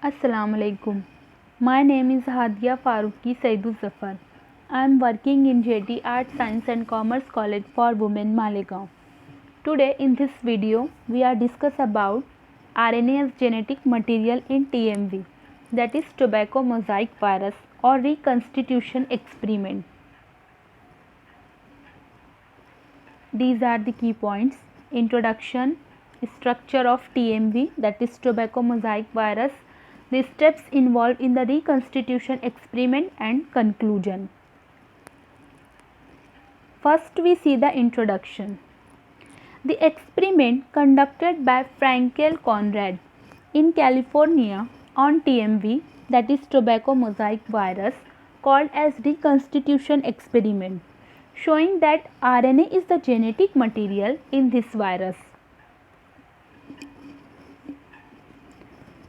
Assalamualaikum. My name is Hadia Faruqi Saidul Zafar. I am working in JT Arts, Science and Commerce College for Women Malegaon. Today in this video we are discuss about RNA as genetic material in TMV, that is tobacco mosaic virus or reconstitution experiment. These are the key points: introduction, structure of TMV, that is tobacco mosaic virus, the steps involved in the reconstitution experiment, and conclusion. First we see the introduction. The experiment conducted by Frankel Conrad in California on TMV, that is tobacco mosaic virus, called as reconstitution experiment, showing that RNA is the genetic material in this virus.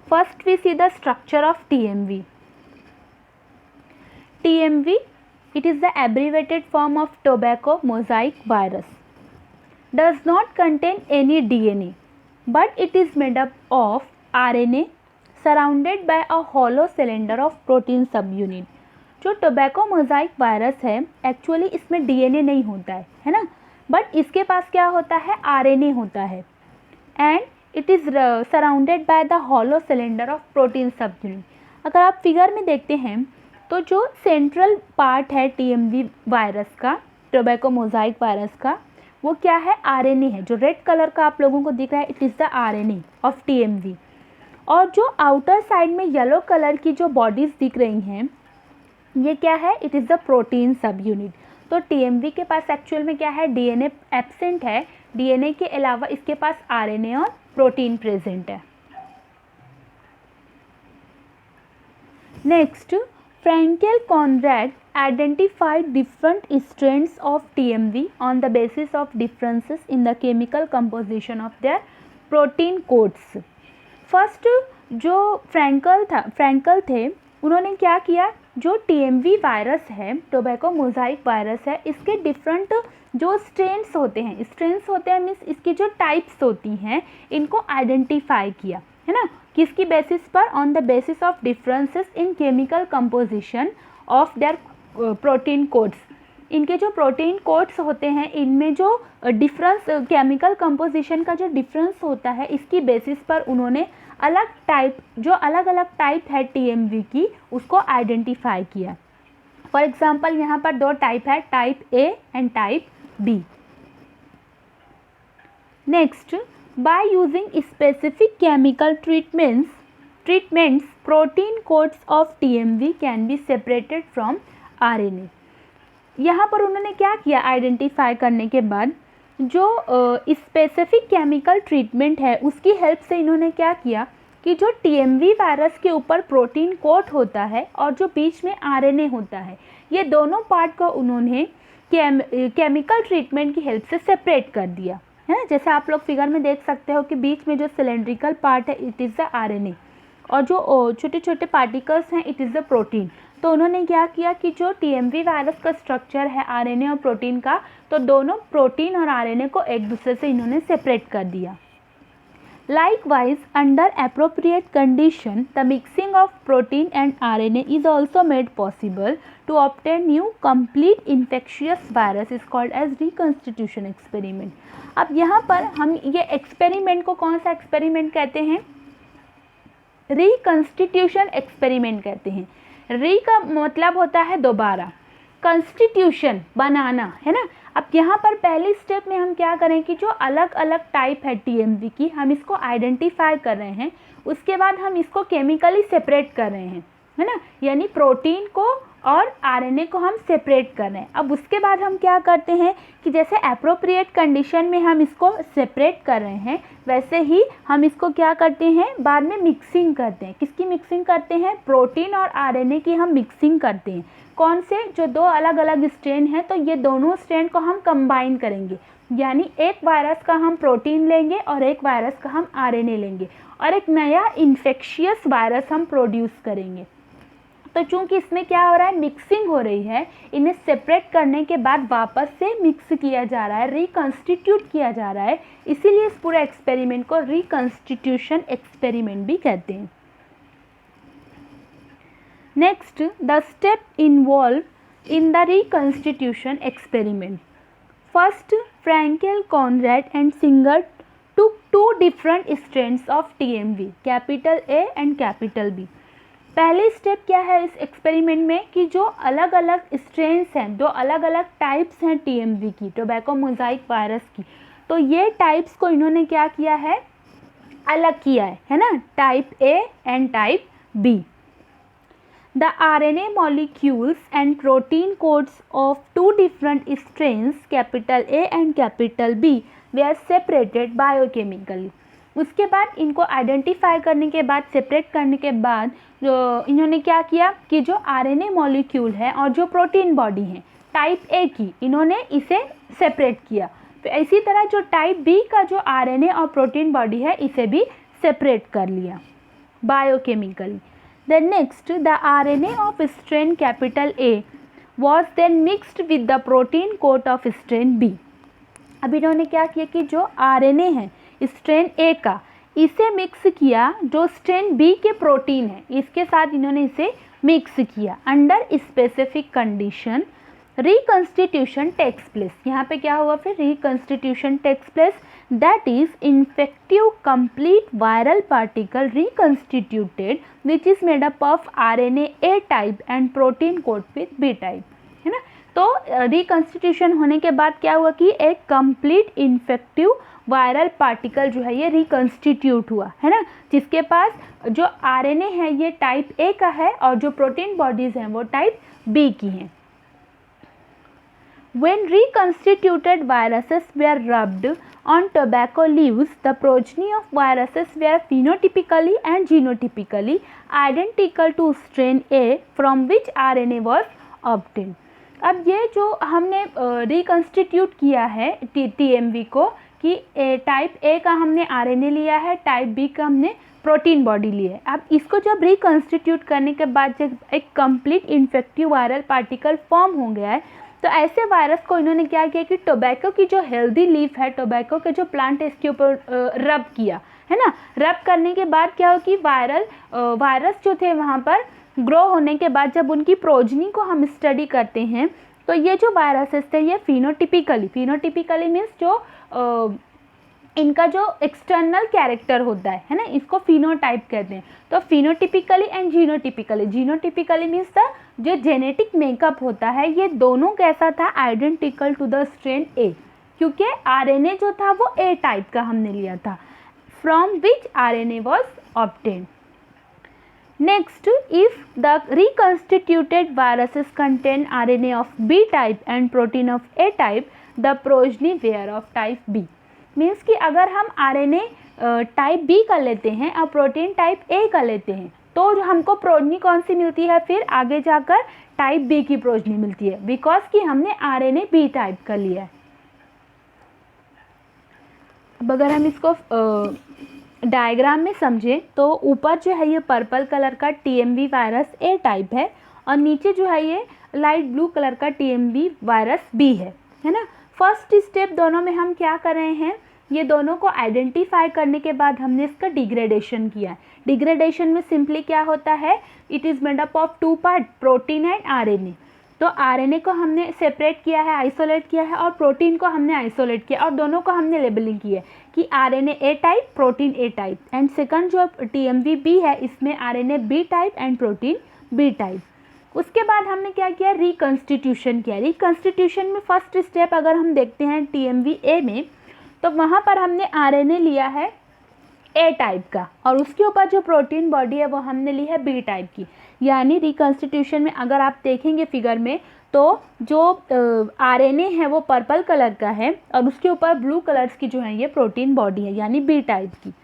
First we see the structure of TMV. TMV, it is the abbreviated form of tobacco mosaic virus. Does not contain any DNA, but it is made up of RNA surrounded by a hollow cylinder of protein subunit. जो tobacco mosaic virus है actually इसमें DNA नहीं होता है ना, but इसके पास क्या होता है, RNA होता है, and it is surrounded by the hollow cylinder of protein subunit. अगर आप फिगर में देखते हैं तो जो सेंट्रल पार्ट है TMV वायरस का, टोबैको मोज़ाइक वायरस का, वो क्या है, RNA है. जो रेड कलर का आप लोगों को दिख रहा है, it is the RNA of TMV. और जो आउटर साइड में येलो कलर की जो बॉडीज़ दिख रही हैं, ये क्या है, इट इज़ द प्रोटीन सब यूनिट. तो TMV के पास एक्चुअल में क्या है, DNA एब्सेंट है. DNA के अलावा इसके पास RNA और प्रोटीन प्रेजेंट है. Next, Frankel Conrad identified different strains of TMV on the basis of differences in the chemical composition of their protein codes. First जो फ्रैंकल थे, उन्होंने क्या किया, जो TMV वायरस है, टोबैको मोज़ाइक वायरस है, इसके डिफरेंट जो स्ट्रेन्स होते हैं मीन्स इसकी जो टाइप्स होती हैं, इनको आइडेंटिफाई किया है ना. किसकी बेसिस पर, on the basis of differences in chemical composition of their protein codes. इनके जो प्रोटीन कोड्स होते हैं, इनमें जो डिफरेंस, केमिकल कंपोजिशन का जो डिफरेंस होता है, इसकी बेसिस पर उन्होंने अलग टाइप, जो अलग अलग टाइप है TMV की, उसको आइडेंटिफाई किया. फॉर एग्जांपल यहाँ पर दो टाइप है, type A and type B. Next, by using specific chemical treatments protein codes of TMV can be separated from RNA. यहाँ पर उन्होंने क्या किया, आइडेंटिफाई करने के बाद जो स्पेसिफिक केमिकल ट्रीटमेंट है, उसकी हेल्प से इन्होंने क्या किया कि जो TMV वायरस के ऊपर प्रोटीन कोट होता है और जो बीच में RNA होता है, ये दोनों पार्ट को उन्होंने केमिकल ट्रीटमेंट की हेल्प से सेपरेट कर दिया है ना. जैसे आप लोग फिगर में देख सकते हो कि बीच में जो सिलेंड्रिकल पार्ट है, इट इज़ द RNA, और जो छोटे छोटे पार्टिकल्स हैं, इट इज़ द प्रोटीन. तो उन्होंने क्या किया कि जो TMV वायरस का स्ट्रक्चर है RNA और प्रोटीन का, तो दोनों प्रोटीन और RNA को एक दूसरे से इन्होंने सेपरेट कर दिया. Likewise, under appropriate condition, the mixing of protein and RNA is also made possible to obtain new complete infectious virus is called as reconstitution experiment. अब यहाँ पर हम ये एक्सपेरिमेंट को कौन सा एक्सपेरिमेंट कहते हैं, रिकंस्टिट्यूशन एक्सपेरिमेंट कहते हैं. री का मतलब होता है दोबारा, कंस्टिट्यूशन बनाना है ना. अब यहाँ पर पहली स्टेप में हम क्या करें कि जो अलग अलग टाइप है TMV की, हम इसको आइडेंटिफाई कर रहे हैं. उसके बाद हम इसको केमिकली सेपरेट कर रहे हैं, है ना, यानी प्रोटीन को और RNA को हम सेपरेट कर रहे हैं. अब उसके बाद हम क्या करते हैं कि जैसे एप्रोप्रिएट कंडीशन में हम इसको सेपरेट कर रहे हैं, वैसे ही हम इसको क्या करते हैं, बाद में मिक्सिंग करते हैं. किसकी मिक्सिंग करते हैं, प्रोटीन और RNA की हम मिक्सिंग करते हैं. कौन से, जो दो अलग अलग स्ट्रेन हैं, तो ये दोनों स्ट्रेन को हम कंबाइन करेंगे, यानी एक वायरस का हम प्रोटीन लेंगे और एक वायरस का हम RNA लेंगे, और एक नया इन्फेक्शियस वायरस हम प्रोड्यूस करेंगे. तो चूंकि इसमें क्या हो रहा है, मिक्सिंग हो रही है, इन्हें सेपरेट करने के बाद वापस से मिक्स किया जा रहा है, रिकंस्टिट्यूट किया जा रहा है, इसीलिए इस पूरे एक्सपेरिमेंट को रिकंस्टिट्यूशन एक्सपेरिमेंट भी कहते हैं. Next, the step involve in the reconstitution experiment. First, Fraenkel, Conrat and Singer took two different strains of TMV, capital A and capital B. पहली स्टेप क्या है इस एक्सपेरिमेंट में कि जो अलग अलग स्ट्रेन्स हैं, जो अलग अलग टाइप्स हैं TMV की, टोबैको मोजाइक वायरस की, तो ये टाइप्स को इन्होंने क्या किया है, अलग किया है ना, type A and type B. The RNA molecules and protein codes of two different strains, capital A and capital B, were separated biochemically. उसके बाद इनको आइडेंटिफाई करने के बाद, सेपरेट करने के बाद, जो इन्होंने क्या किया कि जो RNA मॉलिक्यूल है और जो प्रोटीन बॉडी है टाइप A की, इन्होंने इसे सेपरेट किया. तो इसी तरह जो टाइप B का जो RNA और प्रोटीन बॉडी है, इसे भी सेपरेट कर लिया biochemically. Then next, the RNA of strain capital A was then mixed with the protein coat of strain B. अब इन्होंने क्या किया कि जो RNA है स्ट्रेन A का, इसे मिक्स किया जो स्ट्रेन B के प्रोटीन है, इसके साथ इन्होंने इसे मिक्स किया. Under specific condition reconstitution takes place. यहाँ पे क्या हुआ फिर, reconstitution takes place, that is infective complete viral particle reconstituted which is made up of RNA A type and protein coat with B type, है ना. तो reconstitution होने के बाद क्या हुआ कि एक कंप्लीट इन्फेक्टिव वायरल पार्टिकल जो है ये रिकंस्टिट्यूट हुआ, है ना, जिसके पास जो RNA है ये टाइप A का है और जो प्रोटीन बॉडीज हैं वो टाइप B की हैं. When reconstituted viruses were rubbed on tobacco leaves, the progeny of viruses were phenotypically and genotypically identical to strain A from which RNA was obtained. अब ये जो हमने रिकंस्टिट्यूट किया है TMV को कि टाइप A का हमने RNA लिया है, टाइप B का हमने प्रोटीन बॉडी ली है. अब इसको जब रिकंस्टिट्यूट करने के बाद जब एक complete infective viral particle form हो गया है, तो ऐसे वायरस को इन्होंने क्या किया कि टोबैको की जो हेल्दी लीफ है, टोबैको के जो प्लांट है, इसके ऊपर रब किया, है ना. रब करने के बाद क्या हो कि वायरस जो थे वहाँ पर ग्रो होने के बाद जब उनकी प्रोजनी को हम स्टडी करते हैं, तो ये जो वायरसेस थे ये फिनोटिपिकली मीन्स जो इनका जो एक्सटर्नल कैरेक्टर होता है ना, इसको फिनोटाइप कहते हैं. तो phenotypically and genotypically means the जो जेनेटिक मेकअप होता है, ये दोनों कैसा था, identical to the strain A, क्योंकि RNA जो था वो A टाइप का हमने लिया था, from which RNA was obtained. Next, if the reconstituted viruses contain RNA of B type and protein of A type, the progeny were of type B. Means कि अगर हम RNA टाइप B का लेते हैं और प्रोटीन टाइप A का लेते हैं, तो जो हमको प्रोजनी कौन सी मिलती है, फिर आगे जाकर टाइप B की प्रोजनी मिलती है, बिकॉज कि हमने RNA B टाइप का लिया है. अब अगर हम इसको डायग्राम में समझें तो ऊपर जो है ये पर्पल कलर का TMV वायरस A टाइप है और नीचे जो है ये लाइट ब्लू कलर का TMV वायरस B है ना. फर्स्ट स्टेप दोनों में हम क्या कर रहे हैं, ये दोनों को आइडेंटिफाई करने के बाद हमने इसका डिग्रेडेशन किया. डिग्रेडेशन में सिंपली क्या होता है, it is made up of two part, protein and RNA. तो RNA को हमने सेपरेट किया है, आइसोलेट किया है, और प्रोटीन को हमने आइसोलेट किया और दोनों को हमने लेबलिंग की है कि RNA A type, protein A type. And second जो TMV B है, इसमें RNA B type and protein B type. उसके बाद हमने क्या किया, रिकंस्टिट्यूशन किया. रिकंस्टिट्यूशन में फर्स्ट स्टेप अगर हम देखते हैं TMV A में, तो वहाँ पर हमने RNA लिया है A टाइप का और उसके ऊपर जो प्रोटीन बॉडी है वो हमने ली है B टाइप की. यानी रिकंस्टिट्यूशन में अगर आप देखेंगे फिगर में, तो जो RNA है वो पर्पल कलर का है और उसके ऊपर ब्लू कलर्स की जो है ये प्रोटीन बॉडी है, यानी B टाइप की.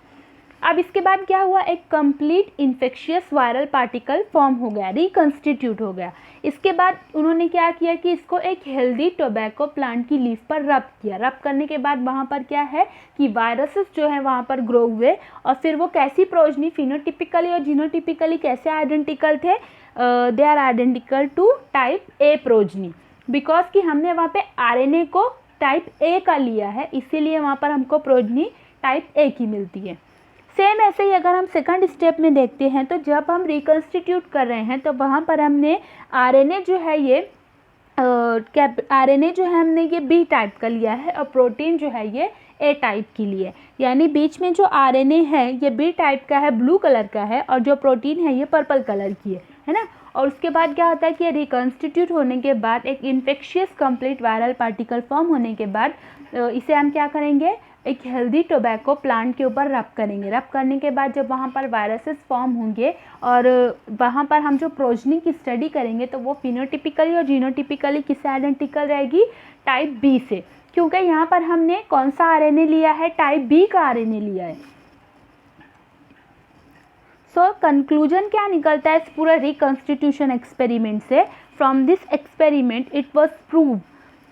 अब इसके बाद क्या हुआ, एक complete infectious viral particle form हो गया, रिकंस्टिट्यूट हो गया. इसके बाद उन्होंने क्या किया कि इसको एक हेल्दी टोबैको प्लांट की लीफ पर रब किया. रब करने के बाद वहाँ पर क्या है कि वायरसेस जो है वहाँ पर ग्रो हुए और फिर वो कैसी प्रोजनी, फिनोटिपिकली और जीनोटिपिकली कैसे आइडेंटिकल थे, they are identical to type A progeny, because कि हमने वहाँ पे RNA को टाइप A का लिया है, इसीलिए वहाँ पर हमको प्रोजनी टाइप A की मिलती है. सेम ऐसे ही अगर हम सेकंड स्टेप में देखते हैं तो जब हम रिकन्स्टिट्यूट कर रहे हैं तो वहाँ पर हमने आरएनए जो है ये आरएनए जो है हमने ये बी टाइप का लिया है और प्रोटीन जो है ये ए टाइप की ली है, यानी बीच में जो आरएनए है ये बी टाइप का है, ब्लू कलर का है, और जो प्रोटीन है ये पर्पल कलर की है ना। और उसके बाद क्या होता है कि रिकन्स्टिट्यूट होने के बाद एक infectious complete viral particle form होने के बाद इसे हम क्या करेंगे, एक हेल्दी टोबैको प्लांट के ऊपर रब करेंगे। रब करने के बाद जब वहाँ पर वायरसेस फॉर्म होंगे और वहाँ पर हम जो प्रोजनी की स्टडी करेंगे तो वो फिनोटिपिकली और जीनोटिपिकली किससे आइडेंटिकल रहेगी, टाइप बी से, क्योंकि यहाँ पर हमने कौन सा आरएनए लिया है, टाइप बी का आरएनए लिया है। सो कंक्लूजन क्या निकलता है इस पूरा रिकन्स्टिट्यूशन एक्सपेरिमेंट से, from this experiment it was prove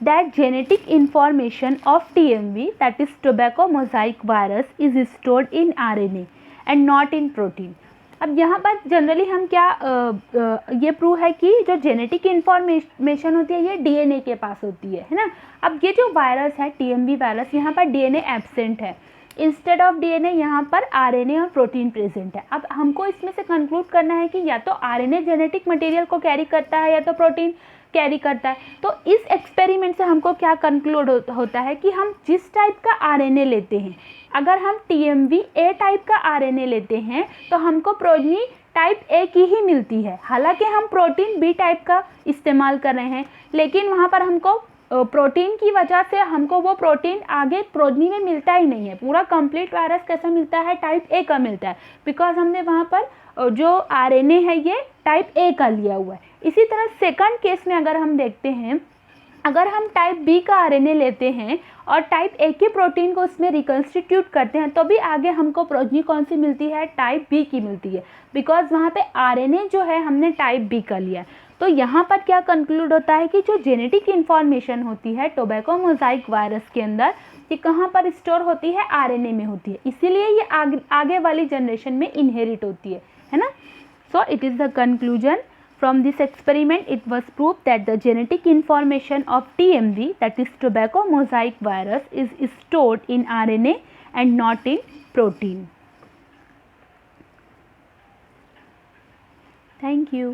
that genetic information of TMV, that is tobacco mosaic virus, is stored in RNA and not in protein। अब यहाँ पर जनरली हम क्या ये प्रूव है कि जो जेनेटिक इन्फॉर्मेशन होती है ये डीएनए के पास होती है ना। अब ये जो वायरस है TMV वायरस, यहाँ पर डीएनए एब्सेंट है, इंस्टेड ऑफ डीएनए यहाँ पर आरएनए और प्रोटीन प्रेजेंट है। अब हमको इसमें से कंक्लूड करना है कि या तो आरएनए जेनेटिक मटेरियल को कैरी करता है या तो प्रोटीन कैरी करता है। तो इस एक्सपेरिमेंट से हमको क्या कंक्लूड होता है कि हम जिस टाइप का आरएनए लेते हैं, अगर हम टीएमवी ए टाइप का आरएनए लेते हैं तो हमको प्रोजनी टाइप ए की ही मिलती है। हालांकि हम प्रोटीन बी टाइप का इस्तेमाल कर रहे हैं, लेकिन वहाँ पर हमको प्रोटीन की वजह से हमको वो प्रोटीन आगे प्रोजनी में मिलता ही नहीं है। पूरा कंप्लीट वायरस कैसा मिलता है, टाइप ए का मिलता है, बिकॉज हमने वहाँ पर जो आरएनए है ये टाइप ए का लिया हुआ है। इसी तरह सेकंड केस में अगर हम देखते हैं, अगर हम टाइप बी का आरएनए लेते हैं और टाइप ए के प्रोटीन को उसमें रिकन्स्टिट्यूट करते हैं तो भी आगे हमको प्रोजनी कौन सी मिलती है, टाइप बी की मिलती है, बिकॉज वहाँ पे आरएनए जो है हमने टाइप बी का लिया। तो यहाँ पर क्या कंक्लूड होता है कि जो जेनेटिक इन्फॉर्मेशन होती है टोबैको मोज़ाइक वायरस के अंदर, ये कहाँ पर स्टोर होती है, आरएनए में होती है, इसीलिए ये आगे वाली जनरेशन में इनहेरिट होती है ना। So it is the conclusion from this experiment, it was proved that the genetic information of TMV, that is tobacco mosaic virus, is stored in RNA and not in protein. Thank you.